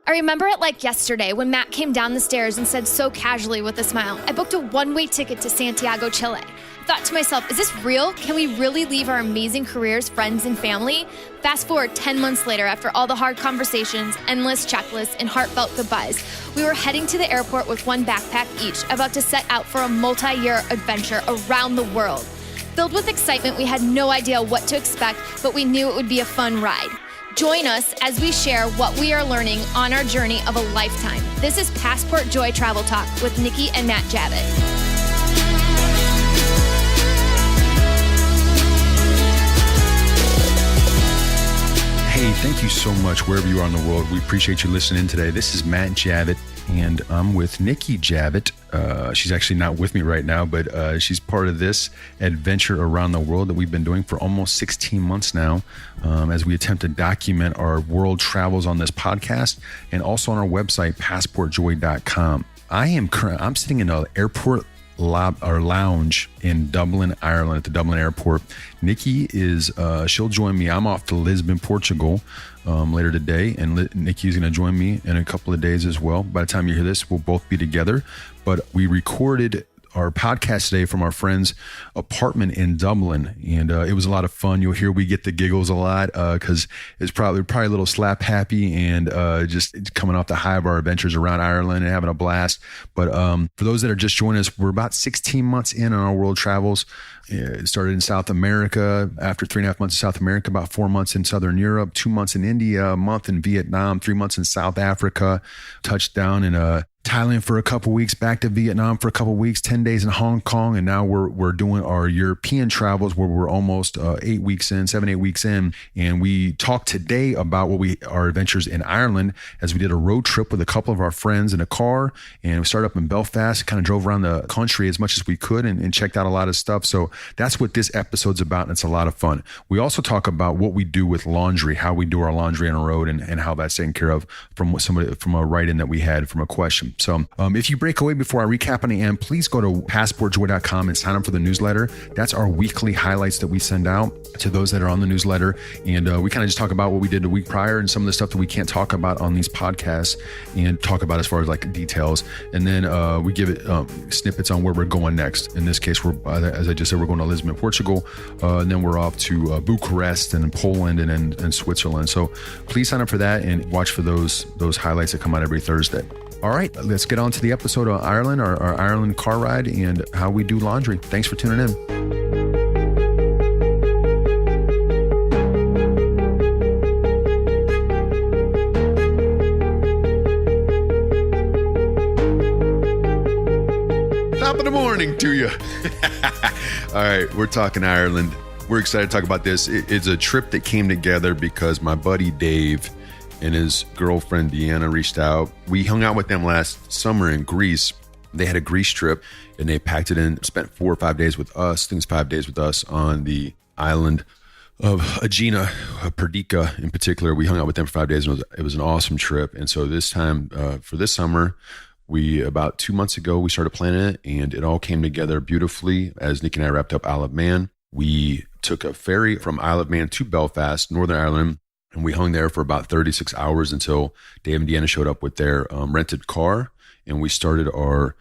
I remember it like yesterday when Matt came down the stairs and said so casually with a smile, I booked a one-way ticket to Santiago, Chile. I thought to myself, is this real? Can we really leave our amazing careers, friends, and family? Fast forward 10 months later, after all the hard conversations, endless checklists, and heartfelt goodbyes, we were heading to the airport with one backpack each, about to set out for a multi-year adventure around the world. Filled with excitement, we had no idea what to expect, but we knew it would be a fun ride. Join us as we share what we are learning on our journey of a lifetime. This is Passport Joy Travel Talk with Nikki and Matt Javitt. Hey, thank you so much wherever you are in the world. We appreciate you listening today. This is Matt Javitt, and I'm with Nikki Javitt. She's actually not with me right now, but she's part of this adventure around the world that we've been doing for almost 16 months now, as we attempt to document our world travels on this podcast and also on our website, passportjoy.com. I'm sitting in an airport lounge in Dublin, Ireland, at the Dublin airport. Nikki she'll join me. I'm off to Lisbon, Portugal later today, and Nikki's going to join me in a couple of days as well. By the time you hear this, we'll both be together. But we recorded our podcast today from our friend's apartment in Dublin, and it was a lot of fun. You'll hear we get the giggles a lot because it's probably a little slap happy and just coming off the high of our adventures around Ireland and having a blast. But for those that are just joining us, we're about 16 months in on our world travels. It started in South America. After 3.5 months in South America, about 4 months in Southern Europe, 2 months in India, a month in Vietnam, 3 months in South Africa, touched down in Thailand for a couple weeks, back to Vietnam for a couple weeks, 10 days in Hong Kong, and now we're doing our European travels where we're almost 8 weeks in, 7-8 weeks in. And we talked today about our adventures in Ireland as we did a road trip with a couple of our friends in a car, and we started up in Belfast, kind of drove around the country as much as we could and checked out a lot of stuff. So that's what this episode's about, and it's a lot of fun. We also talk about what we do with laundry, how we do our laundry on the road, and how that's taken care of from a write-in that we had from a question. So if you break away before I recap on the end, please go to passportjoy.com and sign up for the newsletter. That's our weekly highlights that we send out to those that are on the newsletter. And we kind of just talk about what we did the week prior and some of the stuff that we can't talk about on these podcasts and talk about as far as like details. And then we give it snippets on where we're going next. In this case, as I just said, we're going to Lisbon, Portugal. And then we're off to Bucharest and Poland and Switzerland. So please sign up for that and watch for those highlights that come out every Thursday. All right, let's get on to the episode of Ireland, our Ireland car ride, and how we do laundry. Thanks for tuning in. Top of the morning to you. All right, we're talking Ireland. We're excited to talk about this. It's a trip that came together because my buddy Dave and his girlfriend Deanna reached out. We hung out with them last summer in Greece. They had a Greece trip and they packed it in, spent 4 or 5 days with us, I think it was 5 days with us on the island of Aegina, Perdica in particular. We hung out with them for 5 days and it was an awesome trip. And so this time, for this summer, about 2 months ago, we started planning it and it all came together beautifully as Nick and I wrapped up Isle of Man. We took a ferry from Isle of Man to Belfast, Northern Ireland, and we hung there for about 36 hours until Dave and Deanna showed up with their rented car, and we started our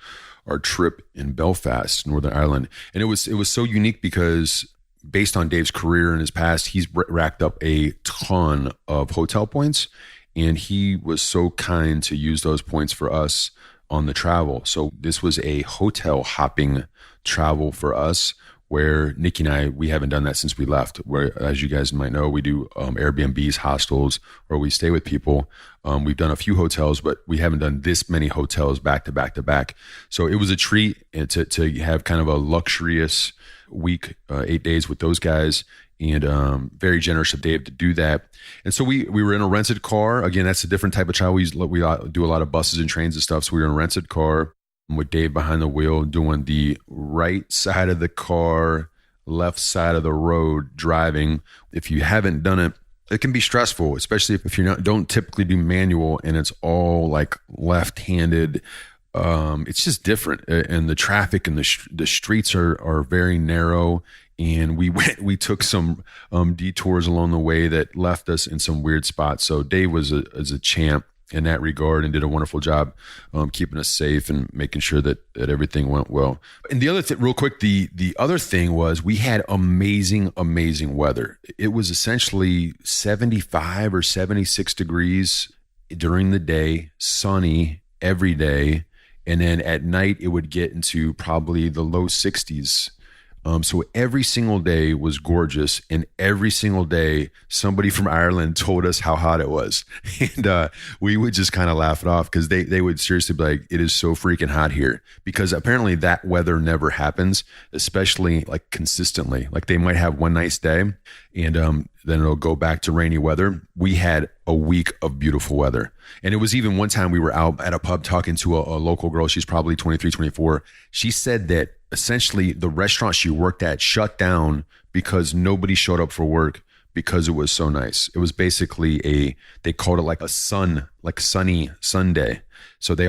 trip in Belfast, Northern Ireland. And it was so unique because based on Dave's career and his past, he's racked up a ton of hotel points, and he was so kind to use those points for us on the travel. So this was a hotel hopping travel for us, where Nikki and I, we haven't done that since we left, where, as you guys might know, we do Airbnbs, hostels, or we stay with people. We've done a few hotels, but we haven't done this many hotels back to back to back. So it was a treat to have kind of a luxurious week, 8 days with those guys, and very generous of Dave to do that. And so we were in a rented car. Again, that's a different type of travel. We do a lot of buses and trains and stuff. So we were in a rented car with Dave behind the wheel doing the right side of the car, left side of the road driving. If you haven't done it, it can be stressful, especially if you don't typically do manual and it's all like left-handed. It's just different, and the traffic and the streets are very narrow. And we took some detours along the way that left us in some weird spots. So Dave was a champ. in that regard and did a wonderful job keeping us safe and making sure that everything went well. And the other thing, real quick, the other thing was we had amazing weather. It was essentially 75 or 76 degrees during the day, sunny every day. And then at night, it would get into probably the low 60s. So every single day was gorgeous, and every single day somebody from Ireland told us how hot it was, and we would just kind of laugh it off because they would seriously be like, "It is so freaking hot here," because apparently that weather never happens, especially like consistently. Like they might have one nice day, and then it'll go back to rainy weather. We had a week of beautiful weather. And it was even one time we were out at a pub talking to a local girl. She's probably 23, 24. She said that essentially the restaurant she worked at shut down because nobody showed up for work because it was so nice. It was basically they called it like a sunny Sunday. So they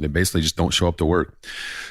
basically just don't show up to work.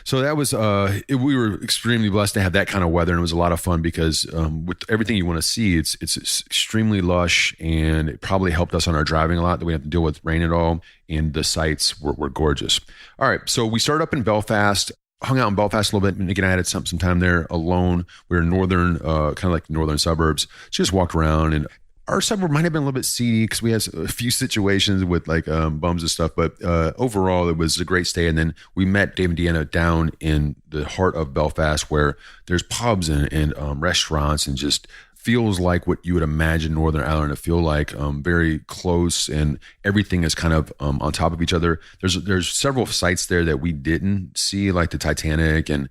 So that was, we were extremely blessed to have that kind of weather. And it was a lot of fun because with everything you want to see, it's extremely lush, and it probably helped us on our driving a lot that we have to deal with rain at all. And the sights were gorgeous. All right. So we started up in Belfast, hung out in Belfast a little bit. Nick and I had some time there alone. We were in northern, kind of like northern suburbs. Just walked around, and our suburb might have been a little bit seedy because we had a few situations with like bums and stuff. But overall, it was a great stay. And then we met Dave and Deanna down in the heart of Belfast, where there's pubs and restaurants, and just feels like what you would imagine Northern Ireland to feel like, very close, and everything is kind of on top of each other. There's several sites there that we didn't see, like the Titanic and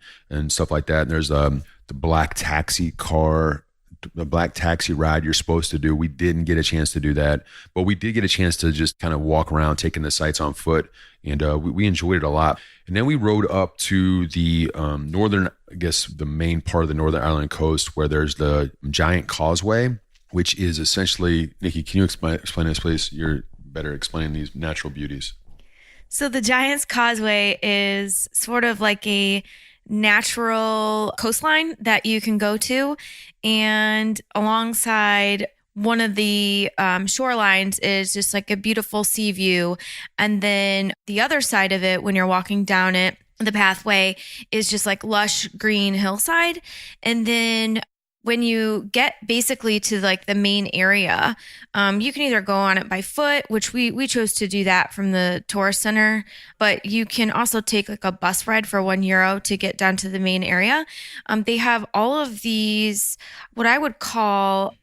stuff like that. And there's the black taxi ride you're supposed to do. We didn't get a chance to do that, but we did get a chance to just kind of walk around taking the sights on foot, and we enjoyed it a lot. And then we rode up to the northern, I guess the main part of the Northern Ireland coast, where there's the giant Causeway, which is essentially, Nikki, can you explain this, please? You're better explaining these natural beauties. So the Giant's Causeway is sort of like a natural coastline that you can go to, and alongside one of the shorelines is just like a beautiful sea view. And then the other side of it, when you're walking down it, the pathway is just like lush green hillside. And then when you get basically to like the main area, you can either go on it by foot, which we chose to do that from the tourist center, but you can also take like a bus ride for €1 to get down to the main area. They have all of these, what I would call,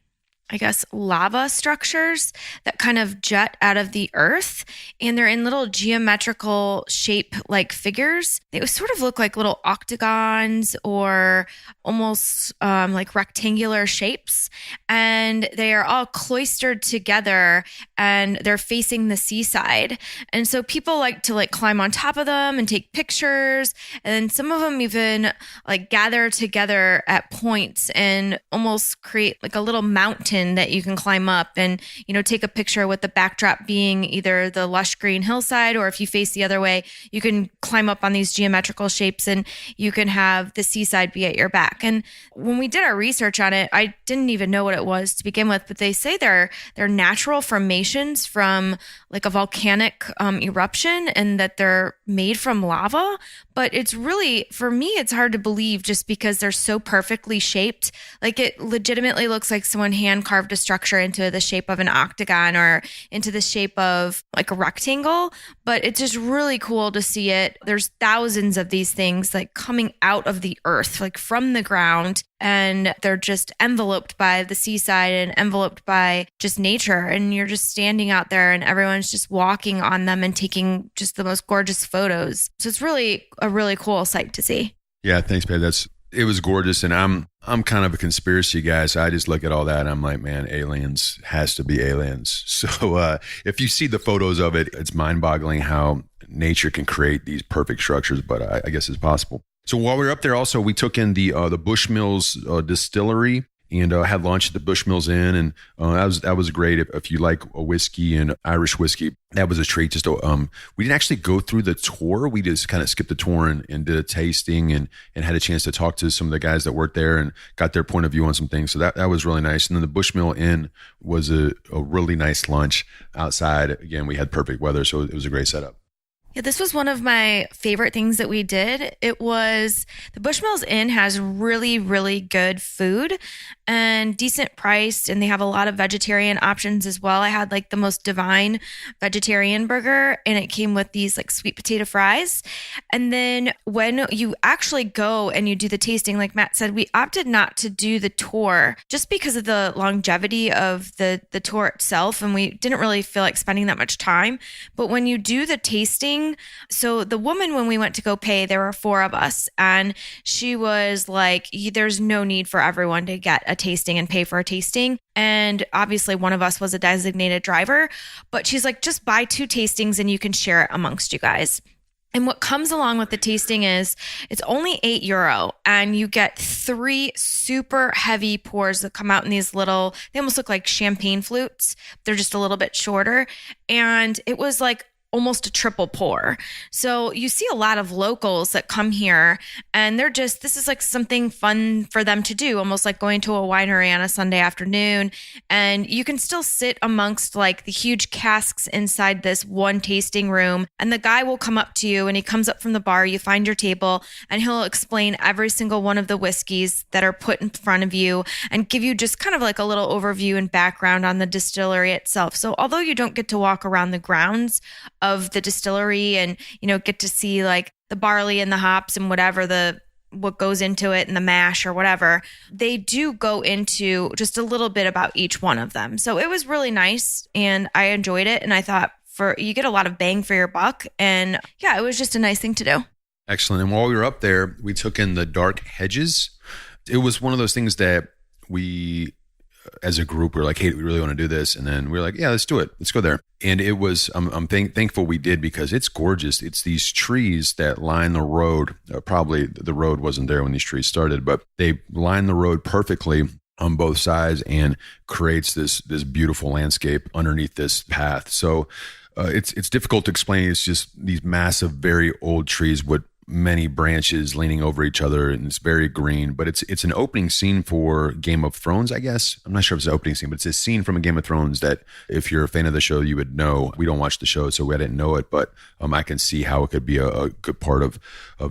I guess, lava structures that kind of jut out of the earth, and they're in little geometrical shape like figures. They sort of look like little octagons or almost like rectangular shapes, and they are all cloistered together, and they're facing the seaside. And so people like to like climb on top of them and take pictures, and then some of them even like gather together at points and almost create like a little mountain that you can climb up and, take a picture with the backdrop being either the lush green hillside, or if you face the other way, you can climb up on these geometrical shapes and you can have the seaside be at your back. And when we did our research on it, I didn't even know what it was to begin with, but they say they're natural formations from like a volcanic eruption, and that they're made from lava. But it's really, for me, it's hard to believe just because they're so perfectly shaped. Like it legitimately looks like someone hand carved a structure into the shape of an octagon or into the shape of like a rectangle. But it's just really cool to see it. There's thousands of these things like coming out of the earth, like from the ground. And they're just enveloped by the seaside and enveloped by just nature. And you're just standing out there and everyone's just walking on them and taking just the most gorgeous photos. So it's really a really cool sight to see. Yeah, thanks, babe. It was gorgeous. And I'm kind of a conspiracy guy. So I just look at all that and I'm like, man, aliens has to be aliens. So if you see the photos of it, it's mind boggling how nature can create these perfect structures, but I guess it's possible. So while we were up there also, we took in the Bushmills Distillery. and had lunch at the Bushmills Inn, and that was great. If you like a whiskey and Irish whiskey, that was a treat. Just we didn't actually go through the tour. We just kind of skipped the tour and did a tasting and had a chance to talk to some of the guys that worked there and got their point of view on some things. So that was really nice. And then the Bushmill Inn was a really nice lunch outside. Again, we had perfect weather, so it was a great setup. Yeah, this was one of my favorite things that we did. It was the Bushmills Inn has really, really good food and decent priced, and they have a lot of vegetarian options as well. I had like the most divine vegetarian burger, and it came with these like sweet potato fries. And then when you actually go and you do the tasting, like Matt said, we opted not to do the tour just because of the longevity of the tour itself, and we didn't really feel like spending that much time. But when you do the tasting, so the woman, when we went to go pay, there were 4 of us, and she was like, there's no need for everyone to get a tasting and pay for a tasting. And obviously one of us was a designated driver, but she's like, just buy 2 tastings and you can share it amongst you guys. And what comes along with the tasting is it's only €8, and you get 3 super heavy pours that come out in these little, they almost look like champagne flutes. They're just a little bit shorter. And it was like almost a triple pour. So you see a lot of locals that come here, and this is like something fun for them to do, almost like going to a winery on a Sunday afternoon. And you can still sit amongst like the huge casks inside this one tasting room, and the guy will come up to you, and he comes up from the bar, you find your table, and he'll explain every single one of the whiskeys that are put in front of you and give you just kind of like a little overview and background on the distillery itself. So although you don't get to walk around the grounds of the distillery and, get to see like the barley and the hops and what goes into it and the mash or whatever, they do go into just a little bit about each one of them. So it was really nice, and I enjoyed it. And I thought you get a lot of bang for your buck. And yeah, it was just a nice thing to do. Excellent. And while we were up there, we took in the dark hedges. It was one of those things that we, as a group, we're like, hey, we really want to do this. And then we're like, yeah, let's do it. Let's go there. And it was, I'm thankful we did, because it's gorgeous. It's these trees that line the road. Probably the road wasn't there when these trees started, but they line the road perfectly on both sides and creates this beautiful landscape underneath this path. So it's difficult to explain. It's just these massive, very old trees with many branches leaning over each other, and it's very green. But it's an opening scene for Game of Thrones, I guess. I'm not sure if it's an opening scene, but it's a scene from a Game of Thrones that if you're a fan of the show, you would know. We don't watch the show, so I didn't know it, but I can see how it could be a good part of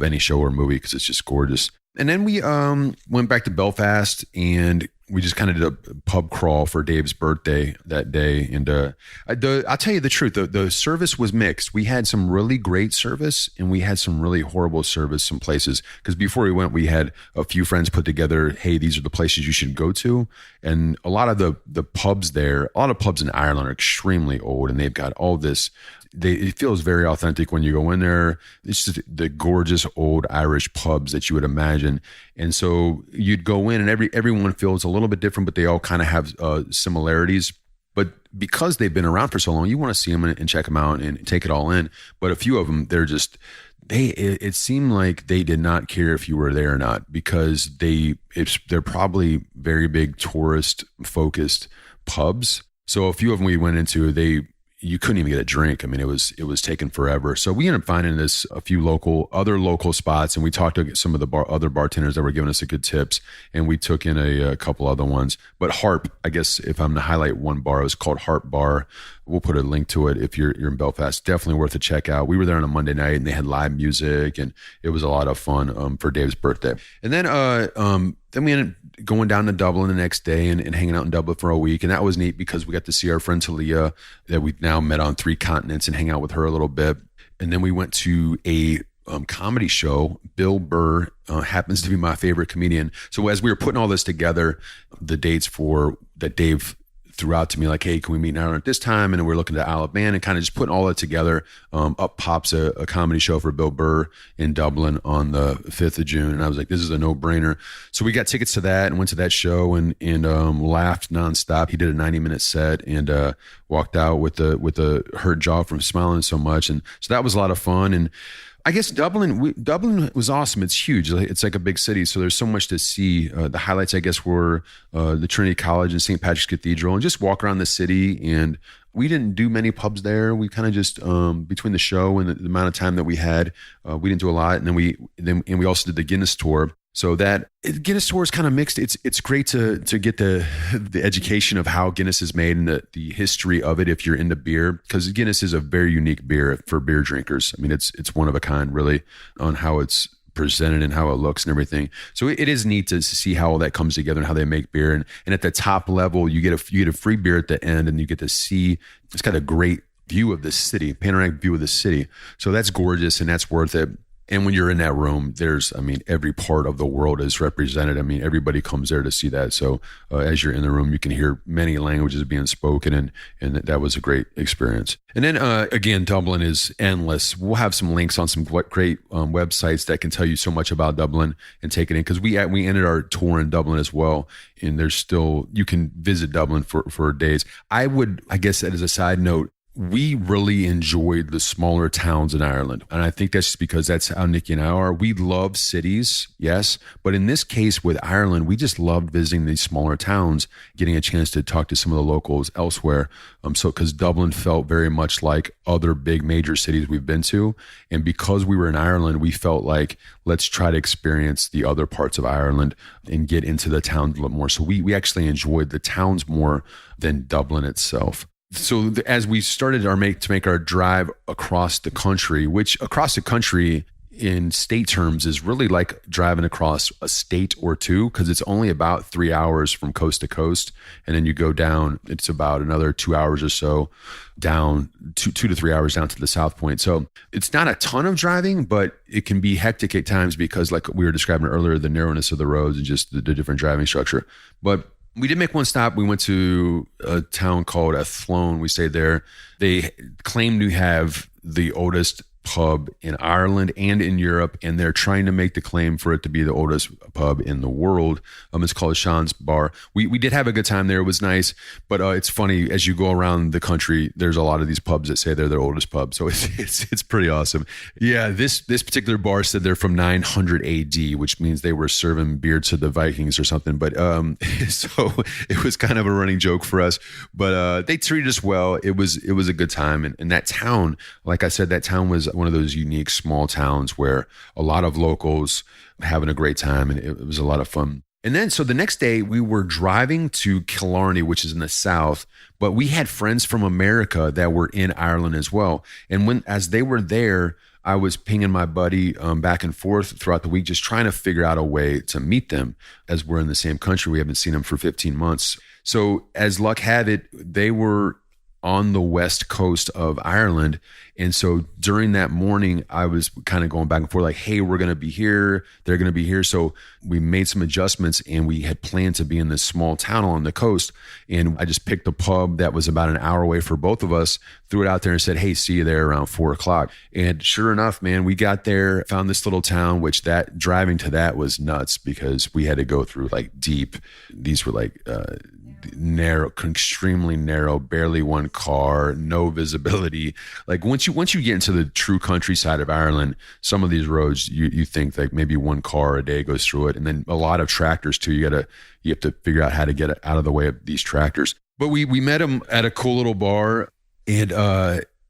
any show or movie, because it's just gorgeous. And then we went back to Belfast, and we just kind of did a pub crawl for Dave's birthday that day. And I'll tell you the truth, the service was mixed. We had some really great service, and we had some really horrible service some places. Because before we went, we had a few friends put together, hey, these are the places you should go to. And a lot of the pubs there, a lot of pubs in Ireland are extremely old, and they've got all this. It feels very authentic when you go in there. It's just the gorgeous old Irish pubs that you would imagine. And so you'd go in, and everyone feels a little bit different, but they all kind of have similarities. But because they've been around for so long, you want to see them and check them out and take it all in. But a few of them, it seemed like they did not care if you were there or not, because they're probably very big tourist focused pubs. So a few of them we went into, you couldn't even get a drink. I mean, it was taking forever. So we ended up finding a few other local spots, and we talked to some of the other bartenders that were giving us good tips, and we took in a couple other ones. But Harp, I guess if I'm to highlight one bar, it was called Harp Bar. We'll put a link to it if you're in Belfast. Definitely worth a check out. We were there on a Monday night, and they had live music, and it was a lot of fun for Dave's birthday. And then we ended up going down to Dublin the next day and hanging out in Dublin for a week. And that was neat, because we got to see our friend Talia that we've now met on 3 continents and hang out with her a little bit. And then we went to a comedy show. Bill Burr happens to be my favorite comedian. So as we were putting all this together, the dates that Dave threw out to me, like, hey, can we meet now at this time? And we're looking to Alabama, and kind of just putting all that together. Up pops a comedy show for Bill Burr in Dublin on the 5th of June. And I was like, this is a no-brainer. So we got tickets to that and went to that show and laughed nonstop. He did a 90-minute set and walked out with a hurt jaw from smiling so much. And so that was a lot of fun. And I guess Dublin was awesome. It's huge. It's like a big city. So there's so much to see. The highlights, I guess, were the Trinity College and St. Patrick's Cathedral, and just walk around the city. And we didn't do many pubs there. We kind of just, between the show and the amount of time that we had, we didn't do a lot. And then we also did the Guinness tour. So that Guinness tour is kind of mixed. It's great to get the education of how Guinness is made and the history of it if you're into beer, because Guinness is a very unique beer for beer drinkers. I mean, it's one of a kind really on how it's presented and how it looks and everything. So it is neat to see how all that comes together and how they make beer. And at the top level, you get a free beer at the end, and you get to see. It's got a great view of the city, panoramic view of the city. So that's gorgeous, and that's worth it. And when you're in that room, every part of the world is represented. I mean, everybody comes there to see that. So as you're in the room, you can hear many languages being spoken, and that was a great experience. And then again, Dublin is endless. We'll have some links on some great websites that can tell you so much about Dublin and take it in, because we ended our tour in Dublin as well. And you can visit Dublin for days. I guess as a side note, we really enjoyed the smaller towns in Ireland. And I think that's just because that's how Nikki and I are. We love cities, yes. But in this case with Ireland, we just loved visiting these smaller towns, getting a chance to talk to some of the locals elsewhere. Because Dublin felt very much like other big major cities we've been to. And because we were in Ireland, we felt like, let's try to experience the other parts of Ireland and get into the towns a little more. So we actually enjoyed the towns more than Dublin itself. So as we started to make our drive across the country, which across the country in state terms is really like driving across a state or two, because it's only about 3 hours from coast to coast. And then you go down, it's about another 2 hours or so down, 2 to 3 hours down to the South Point. So it's not a ton of driving, but it can be hectic at times because, like we were describing earlier, the narrowness of the roads and just the different driving structure. But we did make one stop. We went to a town called Athlone. We stayed there. They claim to have the oldest pub in Ireland and in Europe, and they're trying to make the claim for it to be the oldest pub in the world. It's called Sean's Bar. We did have a good time there. It was nice, but it's funny, as you go around the country, there's a lot of these pubs that say they're their oldest pub. So it's pretty awesome. Yeah, this particular bar said they're from 900 AD, which means they were serving beer to the Vikings or something. But so it was kind of a running joke for us. But they treated us well. It was a good time. And that town, like I said, that town was one of those unique small towns where a lot of locals having a great time, and it was a lot of fun. And then, so the next day we were driving to Killarney, which is in the south, but we had friends from America that were in Ireland as well. And as they were there, I was pinging my buddy back and forth throughout the week, just trying to figure out a way to meet them, as we're in the same country. We haven't seen them for 15 months. So as luck had it, they were on the west coast of Ireland. And so during that morning, I was kind of going back and forth like, hey, we're going to be here. They're going to be here. So we made some adjustments, and we had planned to be in this small town on the coast. And I just picked a pub that was about an hour away for both of us, threw it out there and said, hey, see you there around 4:00. And sure enough, man, we got there, found this little town, which that driving to that was nuts, because we had to go through like these were like, narrow, extremely narrow, barely one car, no visibility. Like once you get into the true countryside of Ireland, some of these roads you think like maybe one car a day goes through it, and then a lot of tractors too. You have to figure out how to get out of the way of these tractors. But we met them at a cool little bar, and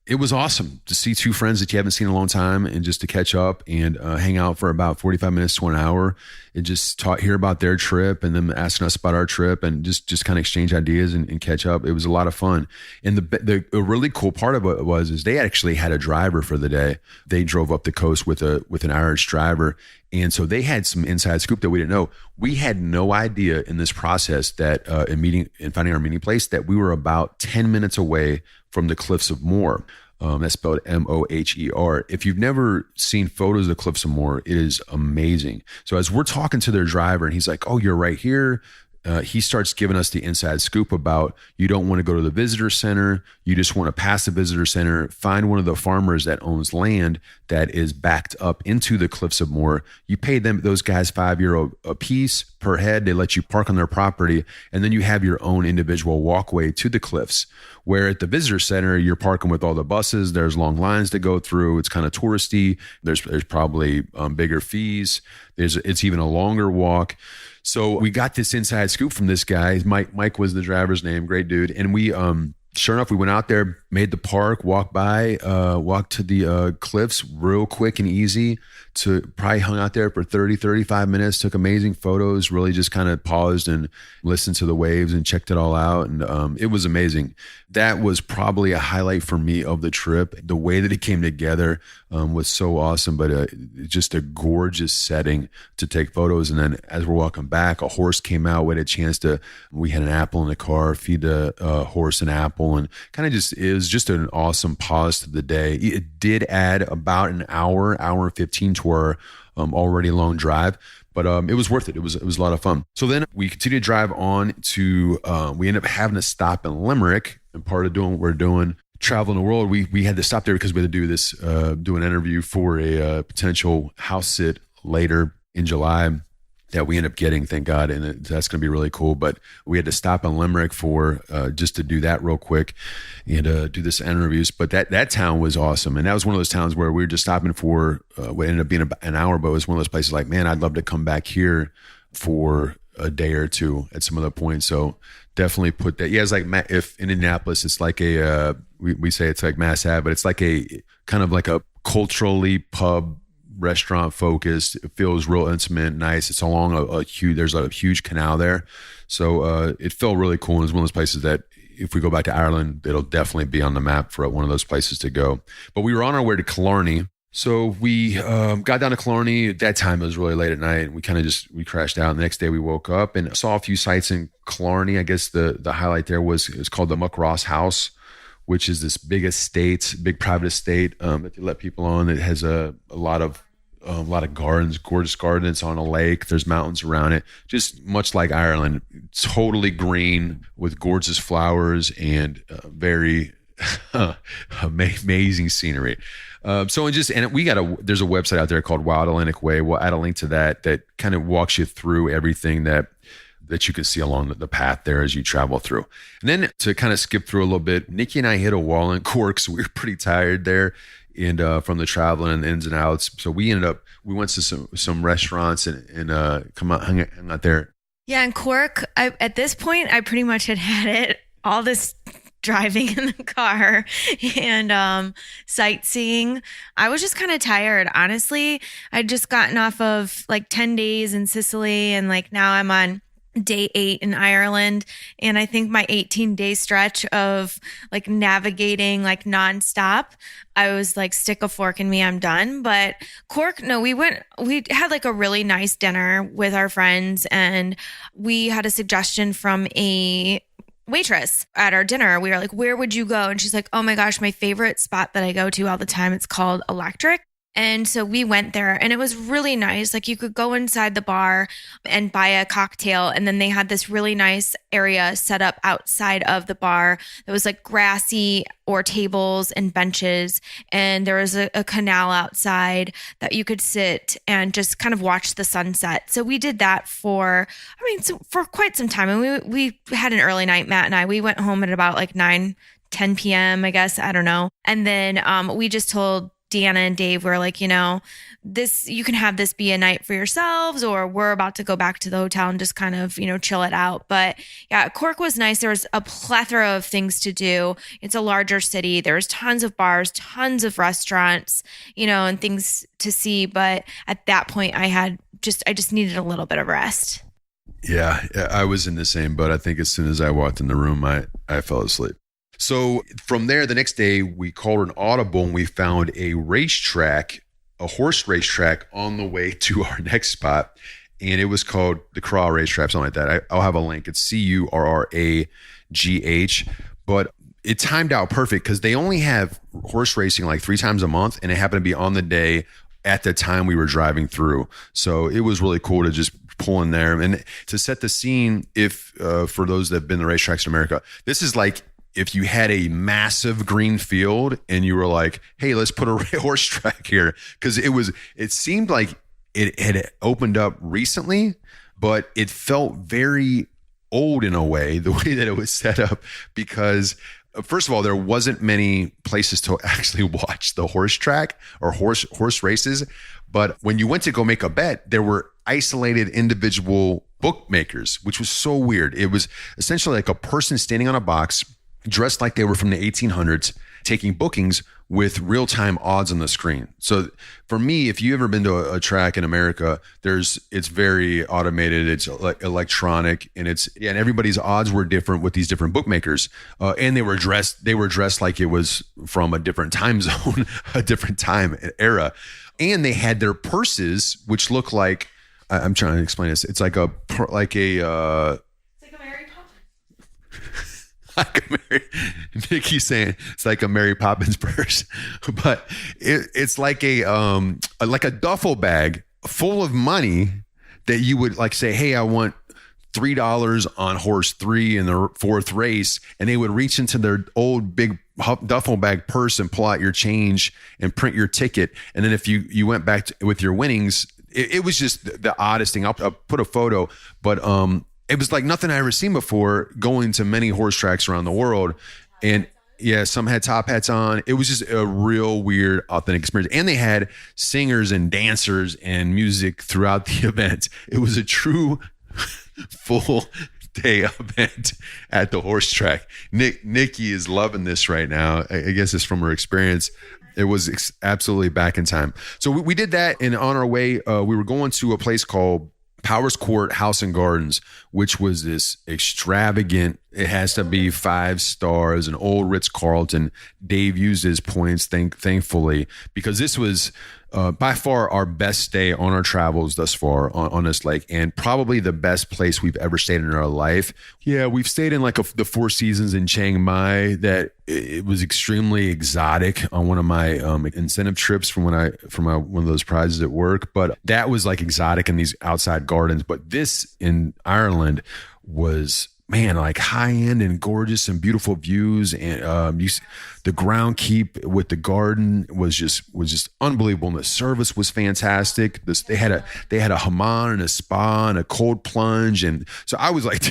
it was awesome to see two friends that you haven't seen in a long time, and just to catch up and hang out for about 45 minutes to an hour, and just hear about their trip, and them asking us about our trip, and just kind of exchange ideas and catch up. It was a lot of fun. And the really cool part of it is they actually had a driver for the day. They drove up the coast with an Irish driver. And so they had some inside scoop that we didn't know. We had no idea in this process that in finding our meeting place, that we were about 10 minutes away from the cliffs of Moher. That's spelled Moher. If you've never seen photos of the cliffs of Moher, it is amazing. So as we're talking to their driver, and he's like, oh, you're right here. he starts giving us the inside scoop about you don't want to go to the visitor center. You just want to pass the visitor center, find one of the farmers that owns land that is backed up into the cliffs of Moher. You pay those guys €5 a piece per head. They let you park on their property, and then you have your own individual walkway to the cliffs. Where at the visitor center, you're parking with all the buses. There's long lines to go through. It's kind of touristy. There's probably bigger fees. It's even a longer walk. So we got this inside scoop from this guy. Mike was the driver's name. Great dude. And we, sure enough, we went out there, made the park, walked to the cliffs real quick and easy. Probably hung out there for 30, 35 minutes, took amazing photos, really just kind of paused and listened to the waves and checked it all out. And it was amazing. That was probably a highlight for me of the trip. The way that it came together was so awesome, but just a gorgeous setting to take photos. And then as we're walking back, a horse came out. We had a chance we had an apple in the car, feed the horse an apple, and kind of it was just an awesome pause to the day. It did add about an hour and 15 to our already long drive, but it was worth it. It was a lot of fun. So then we continued to drive on to, we ended up having to stop in Limerick, and part of doing what we're doing, traveling the world, we had to stop there because we had to do this, do an interview for a potential house sit later in July that we end up getting, thank God, and that's going to be really cool. But we had to stop in Limerick for just to do that real quick and do this interviews. But that town was awesome, and that was one of those towns where we were just stopping for what ended up being about an hour, but it was one of those places like, man, I'd love to come back here for a day or two at some other point. So definitely put that. Yeah, it's like if in Indianapolis, it's like we say it's like Mass Ave, but it's like a kind of like a culturally pub restaurant focused. It feels real intimate, nice. It's along there's a huge canal there. So it felt really cool. And it's one of those places that if we go back to Ireland, it'll definitely be on the map for one of those places to go. But we were on our way to Killarney. So we got down to Killarney. At that time, it was really late at night. And we kind of we crashed out. And the next day we woke up and saw a few sites in Killarney. I guess the highlight there it's called the Muckross House, which is this big private estate that they let people on. It has a lot of gardens, gorgeous gardens on a lake. There's mountains around it, just much like Ireland. Totally green with gorgeous flowers and very amazing scenery. There's a website out there called Wild Atlantic Way. We'll add a link to that kind of walks you through everything that you can see along the path there as you travel through. And then to kind of skip through a little bit, Nikki and I hit a wall in Cork, so we were pretty tired there and from the traveling and the ins and outs. So we went to some restaurants and hung out there. Yeah, in Cork, at this point, I pretty much had it, all this driving in the car and sightseeing. I was just kind of tired, honestly. I'd just gotten off of like 10 days in Sicily, and like now I'm on day 8 in Ireland. And I think my 18-day stretch of like navigating like nonstop, I was like, stick a fork in me, I'm done. But Cork, no, we had like a really nice dinner with our friends, and we had a suggestion from a waitress at our dinner. We were like, where would you go? And she's like, oh my gosh, my favorite spot that I go to all the time, it's called Electric. And so we went there, and it was really nice. Like you could go inside the bar and buy a cocktail. And then they had this really nice area set up outside of the bar that was like grassy or tables and benches. And there was a canal outside that you could sit and just kind of watch the sunset. So we did that for quite some time. And we had an early night, Matt and I. We went home at about like 9-10 p.m., I guess. I don't know. And then we just told Deanna and Dave were like, you can have this be a night for yourselves, or we're about to go back to the hotel and just kind of, chill it out. But yeah, Cork was nice. There was a plethora of things to do. It's a larger city. There's tons of bars, tons of restaurants, and things to see. But at that point I just needed a little bit of rest. Yeah, I was in the same boat. I think as soon as I walked in the room, I fell asleep. So from there, the next day, we called an audible and we found a horse racetrack on the way to our next spot. And it was called the Curragh Racetrack, something like that. I'll have a link. It's Curragh. But it timed out perfect because they only have horse racing like 3 times a month. And it happened to be on the day at the time we were driving through. So it was really cool to just pulling there. And to set the scene, if for those that have been to racetracks in America, this is like if you had a massive green field and you were like, hey, let's put a horse track here. Because it seemed like it had opened up recently, but it felt very old in a way, the way that it was set up, because first of all, there wasn't many places to actually watch the horse track or horse races. But when you went to go make a bet, there were isolated individual bookmakers, which was so weird. It was essentially like a person standing on a box dressed like they were from the 1800s, taking bookings with real-time odds on the screen. So for me, if you've ever been to a track in America, it's very automated, it's like electronic, and and everybody's odds were different with these different bookmakers. And they were dressed like it was from a different time zone, a different time era. And they had their purses, which look like, I'm trying to explain this. It's like a Mary Poppins. Nikki's saying it's like a Mary Poppins purse, but it's like a duffel bag full of money that you would like say, hey, I want $3 on horse 3 in the 4th race, and they would reach into their old big duffel bag purse and pull out your change and print your ticket. And then if you went back with your winnings, it was just the oddest thing. I'll put a photo, but it was like nothing I ever seen before, going to many horse tracks around the world. And yeah, some had top hats on. It was just a real weird, authentic experience. And they had singers and dancers and music throughout the event. It was a true full day event at the horse track. Nikki is loving this right now. I guess it's from her experience. It was absolutely back in time. So we did that, and on our way, we were going to a place called Powerscourt House and Gardens, which was this extravagant, it has to be 5 stars, an old Ritz-Carlton. Dave used his points, thankfully, because this was by far our best stay on our travels thus far on this lake, and probably the best place we've ever stayed in our life. Yeah, we've stayed in like the Four Seasons in Chiang Mai. That it was extremely exotic on one of my incentive trips from one of those prizes at work. But that was like exotic in these outside gardens. But this in Ireland was, man, like high end and gorgeous and beautiful views, and the ground keep with the garden was just unbelievable. And the service was fantastic. They had a hammam and a spa and a cold plunge, and so I was like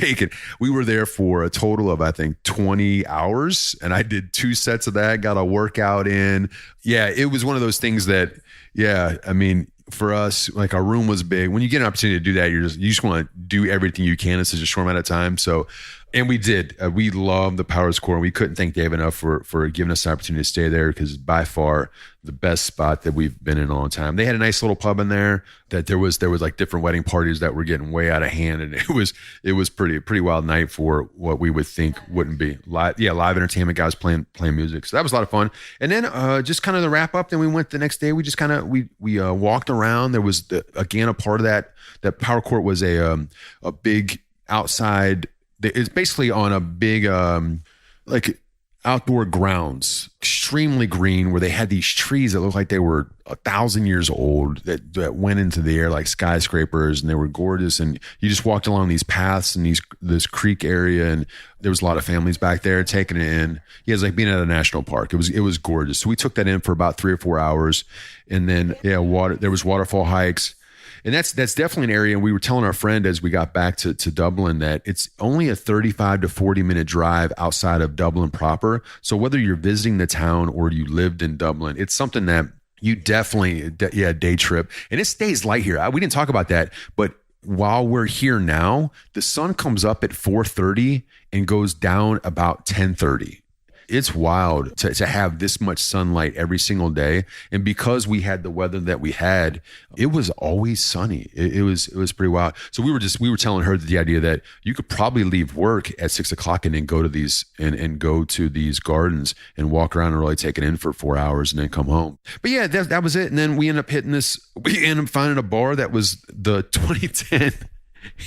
we were there for a total of I think 20 hours, and I did 2 sets of that, got a workout in. Yeah, it was one of those things that, yeah, I mean, for us, like our room was big. When you get an opportunity to do that, you just want to do everything you can in such a short amount of time. So, and we did. We loved the Powerscourt, and we couldn't thank Dave enough for giving us the opportunity to stay there, because by far the best spot that we've been in a long time. They had a nice little pub in there that there was like different wedding parties that were getting way out of hand, and it was pretty wild night for what we would think wouldn't be live. Yeah, live entertainment, guys playing music. So that was a lot of fun. And then just kind of the wrap up. Then we went the next day. We just kind of we walked around. There was again a part of that Powerscourt was a big outside. It's basically on a big like outdoor grounds, extremely green, where they had these trees that looked like they were 1,000 years old that went into the air like skyscrapers, and they were gorgeous. And you just walked along these paths and this creek area, and there was a lot of families back there taking it in. Yeah, it was like being at a national park. It was gorgeous. So we took that in for about 3 or 4 hours, and then there was waterfall hikes. And that's definitely an area. And we were telling our friend as we got back to Dublin that it's only a 35 to 40 minute drive outside of Dublin proper. So whether you're visiting the town or you lived in Dublin, it's something that you definitely, day trip. And it stays light here. We didn't talk about that, but while we're here now, the sun comes up at 4:30 and goes down about 10:30. It's wild to have this much sunlight every single day. And because we had the weather that we had, it was always sunny. It was pretty wild. So we were telling her the idea that you could probably leave work at 6 o'clock and then go to these and go to these gardens and walk around and really take it in for 4 hours and then come home. But yeah, that was it. And then we ended up finding a bar that was the 2010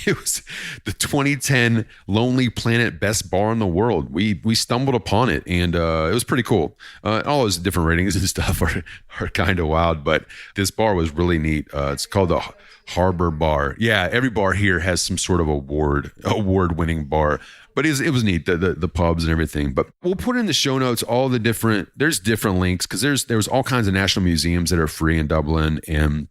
It was the 2010 Lonely Planet Best Bar in the World. We stumbled upon it, and it was pretty cool. All those different ratings and stuff are kind of wild, but this bar was really neat. It's called the Harbor Bar. Yeah, every bar here has some sort of award-winning bar. But it was neat, the pubs and everything. But we'll put in the show notes there's different links, because there's all kinds of national museums that are free in Dublin, and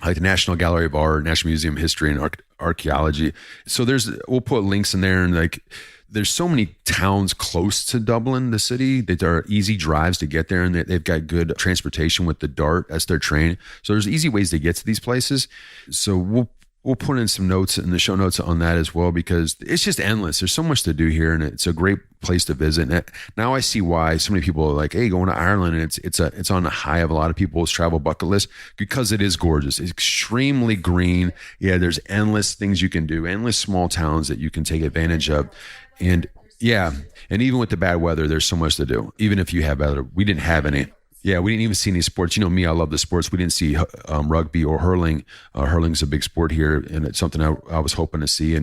like the National Gallery of Art, National Museum of History and Archaeology. So we'll put links in there, and like there's so many towns close to Dublin, the city, that there are easy drives to get there, and they've got good transportation with the DART as their train. So there's easy ways to get to these places. So we'll put in some notes in the show notes on that as well, because it's just endless. There's so much to do here, and it's a great place to visit. And now I see why so many people are like, hey, going to Ireland, and it's on the high of a lot of people's travel bucket list, because it is gorgeous. It's extremely green. Yeah, there's endless things you can do, endless small towns that you can take advantage of. And yeah, and even with the bad weather, there's so much to do. Even if you have weather, we didn't have any. Yeah, we didn't even see any sports. You know me, I love the sports. We didn't see rugby or hurling. Hurling's a big sport here, and it's something I was hoping to see.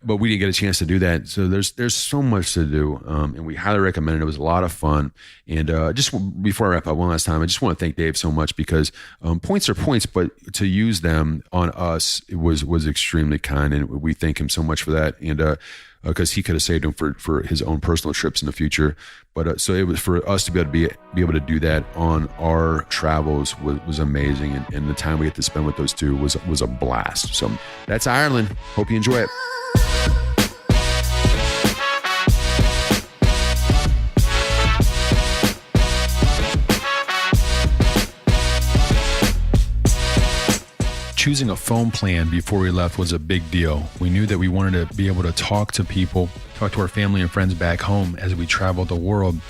But we didn't get a chance to do that. So there's so much to do, and we highly recommend it. It was a lot of fun. And just before I wrap up one last time, I just want to thank Dave so much, because points are points, but to use them on us, it was extremely kind, and we thank him so much for that. And because he could have saved him for his own personal trips in the future. But so it was for us to be able to do that on our travels was amazing, and the time we get to spend with those two was a blast. So that's Ireland. Hope you enjoy it. Choosing a phone plan before we left was a big deal. We knew that we wanted to be able to talk to people, talk to our family and friends back home as we traveled the world.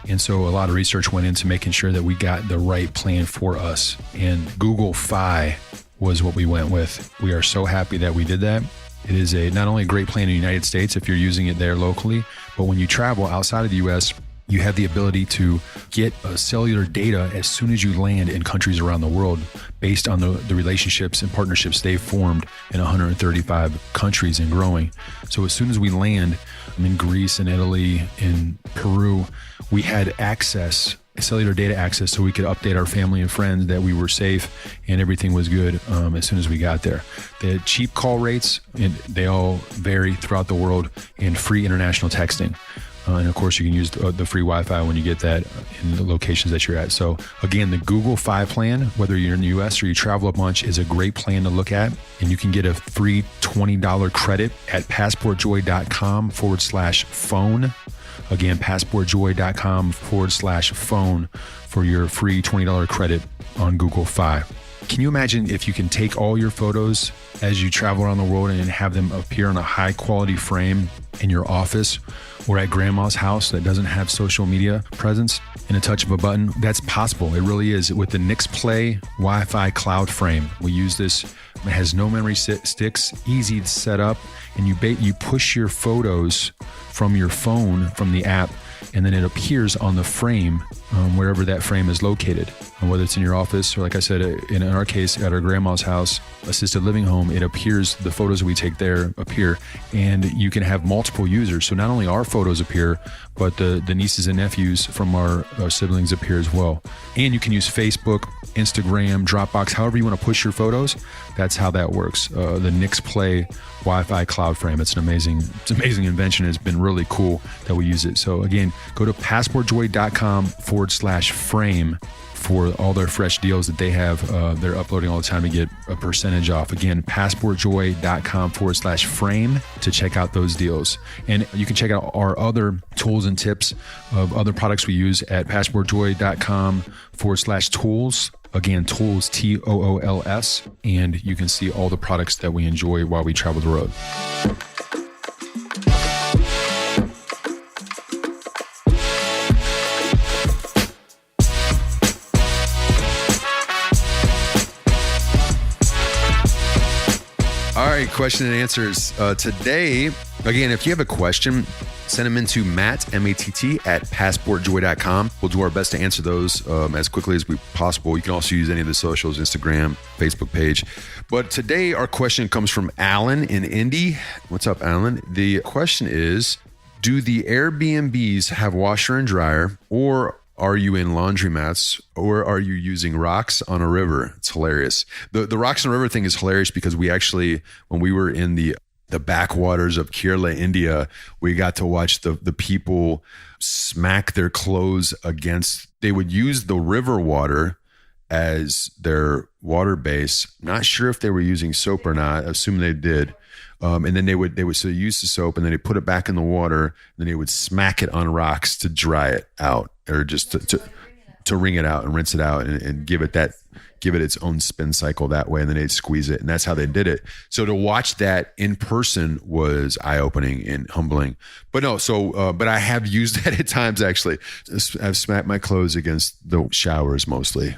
And so a lot of research went into making sure that we got the right plan for us. And Google Fi was what we went with. We are so happy that we did that. It is not only a great plan in the United States if you're using it there locally, but when you travel outside of the US, you have the ability to get cellular data as soon as you land in countries around the world based on the relationships and partnerships they've formed in 135 countries and growing. So as soon as we land in Greece and Italy, in Peru, we had cellular data access, so we could update our family and friends that we were safe and everything was good as soon as we got there. The cheap call rates, and they all vary throughout the world, and free international texting. And of course, you can use the free Wi-Fi when you get that in the locations that you're at. So again, the Google Fi plan, whether you're in the US or you travel a bunch, is a great plan to look at. And you can get a free $20 credit at passportjoy.com/phone. Again, passportjoy.com/phone for your free $20 credit on Google Fi. Can you imagine if you can take all your photos as you travel around the world and have them appear on a high quality frame in your office or at grandma's house that doesn't have social media presence in a touch of a button? That's possible. It really is. With the NixPlay Wi-Fi cloud frame, we use this. It has no memory sticks, easy to set up, and you push your photos from your phone, from the app, and then it appears on the frame wherever that frame is located. And whether it's in your office or, like I said, in our case, at our grandma's house, assisted living home, it appears, the photos that we take there appear, and you can have multiple users. So not only our photos appear, but the nieces and nephews from our siblings appear as well. And you can use Facebook, Instagram, Dropbox, however you want to push your photos. That's how that works. The NixPlay Wi-Fi cloud frame. It's an amazing invention. It's been really cool that we use it. So again, go to passportjoy.com/frame for all their fresh deals that they have. They're uploading all the time to get a percentage off. Again, passportjoy.com/frame to check out those deals. And you can check out our other tools and tips of other products we use at passportjoy.com/tools. Again, tools, TOOLS. And you can see all the products that we enjoy while we travel the road. All right, question and answers. Today, Again, if you have a question, send them into Matt, M-A-T-T, at passportjoy.com. We'll do our best to answer those as quickly as possible. You can also use any of the socials, Instagram, Facebook page. But today, our question comes from Alan in Indy. What's up, Alan? The question is, do the Airbnbs have washer and dryer, or are you in laundromats, or are you using rocks on a river? It's hilarious. The rocks on a river thing is hilarious because we actually, when we were in the backwaters of Kerala, India, we got to watch the people smack their clothes against, they would use the river water as their water base. Not sure if they were using soap or not. I assume they did. And then they would so use the soap and then they put it back in the water and then they would smack it on rocks to dry it out, or just to wring it out and rinse it out and give it its own spin cycle that way. And then they'd squeeze it. And that's how they did it. So to watch that in person was eye-opening and humbling. But no, but I have used that at times, actually. I've smacked my clothes against the showers mostly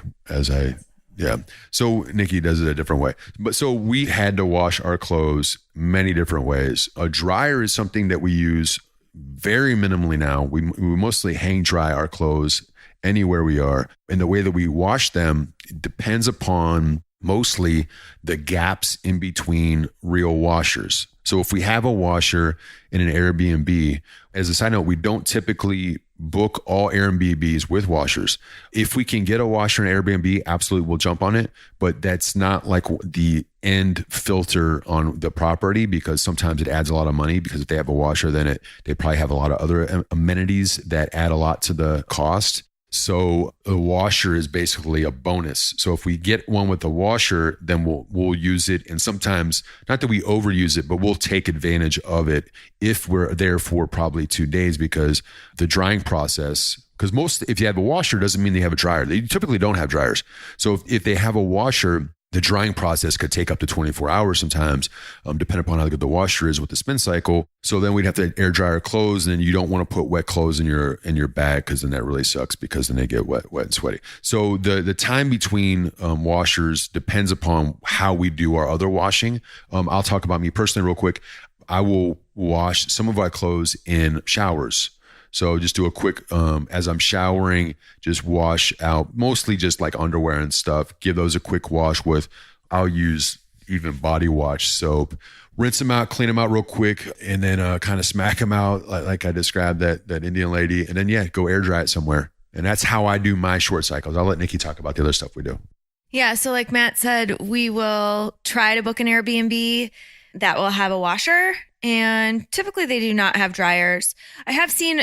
So Nikki does it a different way. But so we had to wash our clothes many different ways. A dryer is something that we use very minimally now. We mostly hang dry our clothes anywhere we are. And the way that we wash them depends upon mostly the gaps in between real washers. So if we have a washer in an Airbnb, as a side note, we don't typically book all Airbnbs with washers. If we can get a washer in Airbnb, absolutely we'll jump on it. But that's not like the end filter on the property, because sometimes it adds a lot of money, because if they have a washer, then they probably have a lot of other amenities that add a lot to the cost. So a washer is basically a bonus. So if we get one with a washer, then we'll use it. And sometimes, not that we overuse it, but we'll take advantage of it if we're there for probably 2 days, because the drying process, because if you have a washer, doesn't mean they have a dryer. They typically don't have dryers. So if they have a washer, the drying process could take up to 24 hours sometimes, depending upon how good the washer is with the spin cycle. So then we'd have to air dry our clothes, and then you don't want to put wet clothes in your bag, because then that really sucks, because then they get wet and sweaty. So the time between washers depends upon how we do our other washing. I'll talk about me personally real quick. I will wash some of my clothes in showers. So just do a quick, as I'm showering, just wash out mostly just like underwear and stuff. Give those a quick wash I'll use even body wash soap. Rinse them out, clean them out real quick, and then kind of smack them out like I described that Indian lady. And then, go air dry it somewhere. And that's how I do my short cycles. I'll let Nikki talk about the other stuff we do. Yeah. So like Matt said, we will try to book an Airbnb that will have a washer, and typically they do not have dryers. I have seen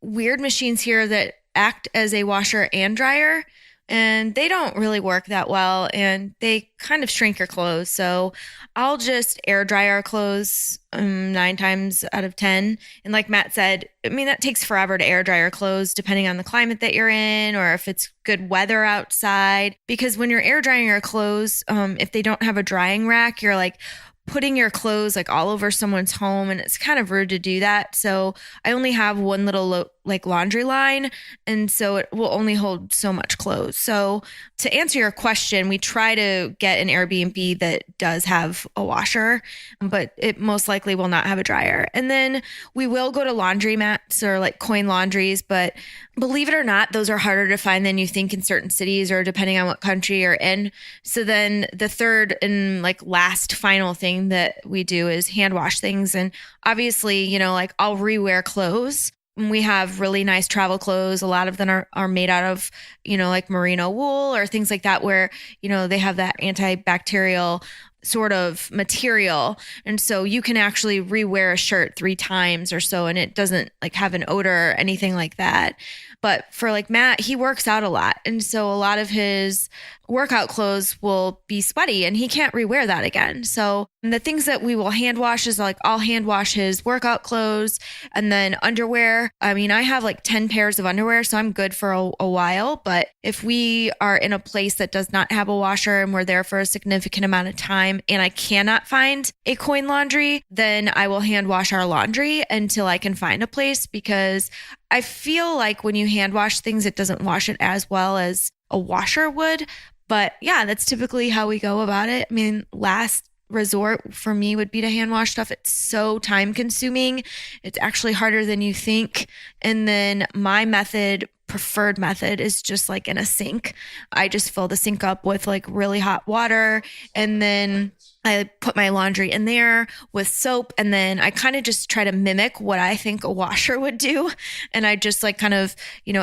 weird machines here that act as a washer and dryer, and they don't really work that well, and they kind of shrink your clothes. So I'll just air dry our clothes 9 times out of 10. And like Matt said, I mean, that takes forever to air dry your clothes, depending on the climate that you're in, or if it's good weather outside. Because when you're air drying your clothes, if they don't have a drying rack, you're like putting your clothes like all over someone's home, and it's kind of rude to do that. So I only have one little laundry line, and so it will only hold so much clothes. So to answer your question, we try to get an Airbnb that does have a washer, but it most likely will not have a dryer. And then we will go to laundromats or like coin laundries, but believe it or not, those are harder to find than you think in certain cities, or depending on what country you're in. So then the third and last final thing that we do is hand wash things. And obviously, I'll rewear clothes. We have really nice travel clothes. A lot of them are made out of, merino wool or things like that, where, they have that antibacterial sort of material. And so you can actually rewear a shirt 3 times or so, and it doesn't have an odor or anything like that. But for Matt, he works out a lot. And so a lot of his workout clothes will be sweaty, and he can't rewear that again. So the things that we will hand wash is I'll hand wash his workout clothes, and then underwear. I mean, I have 10 pairs of underwear, so I'm good for a while. But if we are in a place that does not have a washer and we're there for a significant amount of time and I cannot find a coin laundry, then I will hand wash our laundry until I can find a place, because I feel like when you hand wash things, it doesn't wash it as well as a washer would. But yeah, that's typically how we go about it. I mean, last resort for me would be to hand wash stuff. It's so time consuming. It's actually harder than you think. And then my preferred method is just like in a sink. I just fill the sink up with like really hot water, and then I put my laundry in there with soap, and then I kind of just try to mimic what I think a washer would do. And I just like kind of,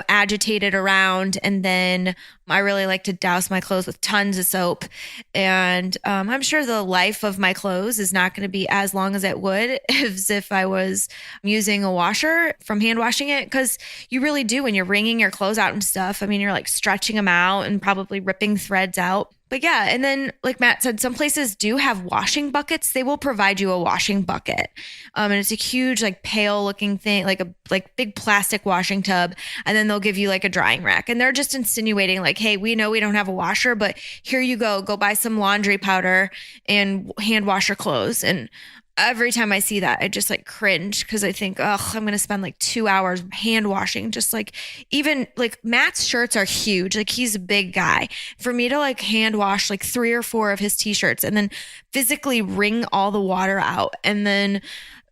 agitate it around. And then I really like to douse my clothes with tons of soap. And I'm sure the life of my clothes is not going to be as long as it would as if I was using a washer from hand washing it. Because you really do, when you're wringing your clothes out and stuff, I mean, you're like stretching them out and probably ripping threads out. But yeah, and then like Matt said, some places do have washing buckets. They will provide you a washing bucket. And it's a huge, like pale looking thing, like a big plastic washing tub. And then they'll give you like a drying rack. And they're just insinuating like, hey, we know we don't have a washer, but here you go buy some laundry powder and hand wash your clothes. And every time I see that, I just like cringe, because I think, I'm going to spend like 2 hours hand washing. Just like, even like Matt's shirts are huge. Like, he's a big guy. For me to like hand wash like 3 or 4 of his t-shirts and then physically wring all the water out and then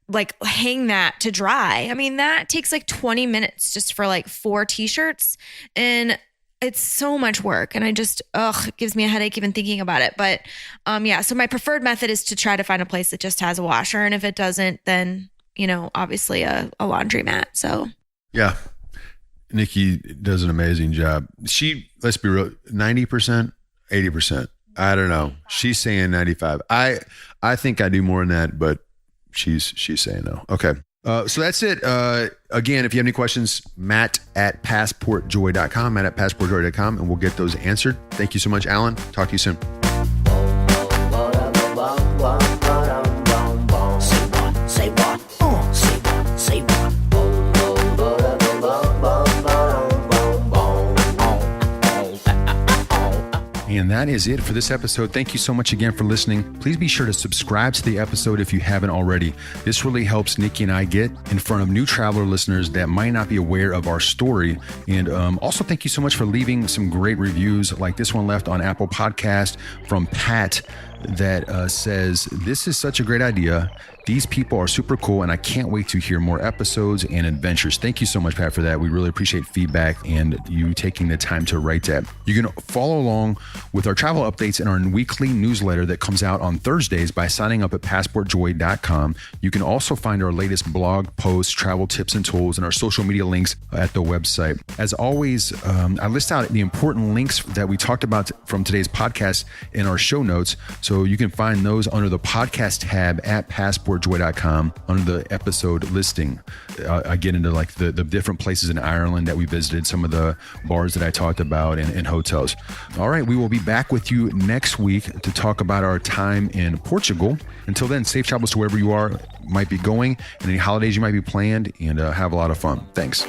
like hang that to dry. I mean, that takes like 20 minutes just for like 4 t-shirts. And it's so much work, and I just, it gives me a headache even thinking about it. But so my preferred method is to try to find a place that just has a washer. And if it doesn't, then, obviously a laundromat. So yeah, Nikki does an amazing job. Let's be real, 90%, 80%. I don't know. She's saying 95. I think I do more than that, but she's saying no. Okay. So that's it. Again, if you have any questions, matt@passportjoy.com, matt@passportjoy.com, and we'll get those answered. Thank you so much, Alan. Talk to you soon. And that is it for this episode. Thank you so much again for listening. Please be sure to subscribe to the episode if you haven't already. This really helps Nikki and I get in front of new traveler listeners that might not be aware of our story. And also thank you so much for leaving some great reviews, like this one left on Apple Podcast from Pat that says, "This is such a great idea. These people are super cool, and I can't wait to hear more episodes and adventures." Thank you so much, Pat, for that. We really appreciate feedback and you taking the time to write that. You can follow along with our travel updates in our weekly newsletter that comes out on Thursdays by signing up at passportjoy.com. You can also find our latest blog posts, travel tips and tools, and our social media links at the website. As always, I list out the important links that we talked about from today's podcast in our show notes. So you can find those under the podcast tab at passportjoy.com under the episode listing. I get into like the different places in Ireland that we visited, some of the bars that I talked about, and hotels. All right, we will be back with you next week to talk about our time in Portugal. Until then, safe travels to wherever you might be going, and any holidays you might be planned, and have a lot of fun. Thanks.